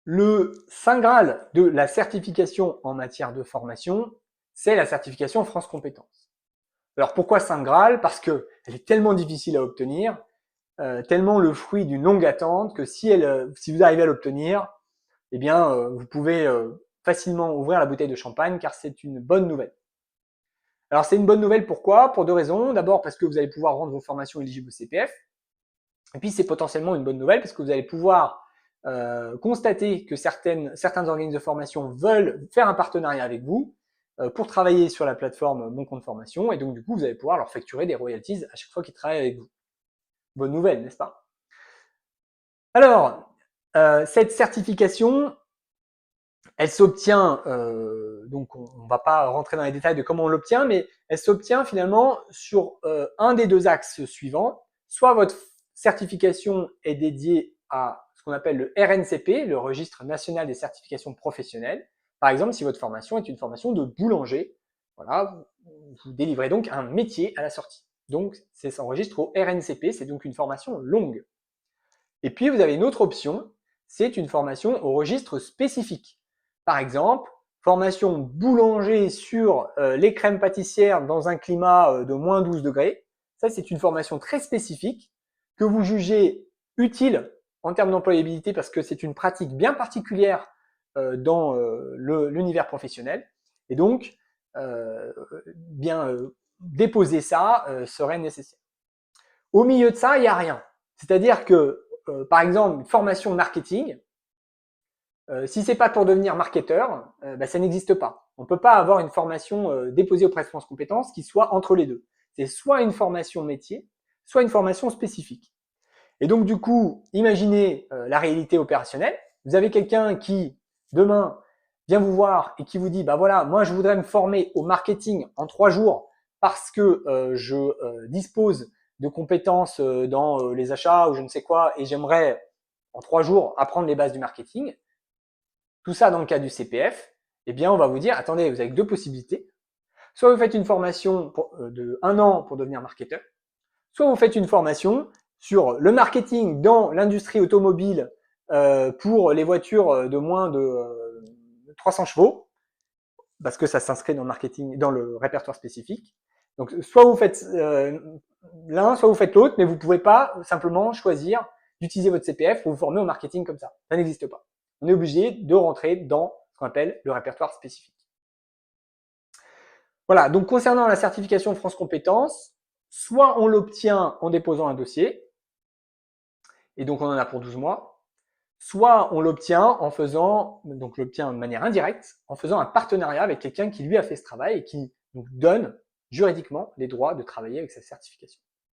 Le Saint Graal de la certification en matière de formation, c'est la certification France Compétences. Alors pourquoi Saint Graal? Parce qu'elle est tellement difficile à obtenir, tellement le fruit d'une longue attente que si vous arrivez à l'obtenir, eh bien, vous pouvez facilement ouvrir la bouteille de champagne car c'est une bonne nouvelle. Alors c'est une bonne nouvelle pourquoi? Pour deux raisons. D'abord parce que vous allez pouvoir rendre vos formations éligibles au CPF. Et puis c'est potentiellement une bonne nouvelle parce que vous allez pouvoir constater que certains organismes de formation veulent faire un partenariat avec vous pour travailler sur la plateforme Mon Compte Formation et donc du coup vous allez pouvoir leur facturer des royalties à chaque fois qu'ils travaillent avec vous. Bonne nouvelle, n'est-ce pas? Alors, cette certification, elle s'obtient, donc on ne va pas rentrer dans les détails de comment on l'obtient, mais elle s'obtient finalement sur un des deux axes suivants. Soit votre certification est dédiée à ce qu'on appelle le RNCP, le Registre National des Certifications Professionnelles. Par exemple, si votre formation est une formation de boulanger, voilà, vous délivrez donc un métier à la sortie. Donc, c'est s'enregistre au RNCP, c'est donc une formation longue. Et puis, vous avez une autre option, c'est une formation au registre spécifique. Par exemple, formation boulanger sur les crèmes pâtissières dans un climat de moins 12 degrés. Ça, c'est une formation très spécifique que vous jugez utile en termes d'employabilité parce que c'est une pratique bien particulière dans l'univers professionnel. Et donc, déposer ça serait nécessaire. Au milieu de ça, il n'y a rien. C'est-à-dire que, par exemple, une formation marketing, si c'est pas pour devenir marketeur, ça n'existe pas. On peut pas avoir une formation déposée auprès de France Compétences qui soit entre les deux. C'est soit une formation métier, soit une formation spécifique. Et donc du coup, imaginez la réalité opérationnelle. Vous avez quelqu'un qui demain vient vous voir et qui vous dit, bah voilà, moi je voudrais me former au marketing en 3 jours parce que je dispose de compétences dans les achats ou je ne sais quoi et j'aimerais en 3 jours apprendre les bases du marketing. Tout ça dans le cas du CPF, eh bien on va vous dire, attendez, vous avez deux possibilités. Soit vous faites une formation de 1 an pour devenir marketeur, soit vous faites une formation sur le marketing dans l'industrie automobile pour les voitures de moins de 300 chevaux, parce que ça s'inscrit dans le marketing, dans le répertoire spécifique. Donc, soit vous faites l'un, soit vous faites l'autre, mais vous ne pouvez pas simplement choisir d'utiliser votre CPF pour vous former au marketing comme ça. Ça n'existe pas. On est obligé de rentrer dans ce qu'on appelle le répertoire spécifique. Voilà, donc concernant la certification France Compétences, soit on l'obtient en déposant un dossier, et donc on en a pour 12 mois, soit on l'obtient en faisant, donc l'obtient de manière indirecte, en faisant un partenariat avec quelqu'un qui lui a fait ce travail et qui nous donne juridiquement les droits de travailler avec sa certification.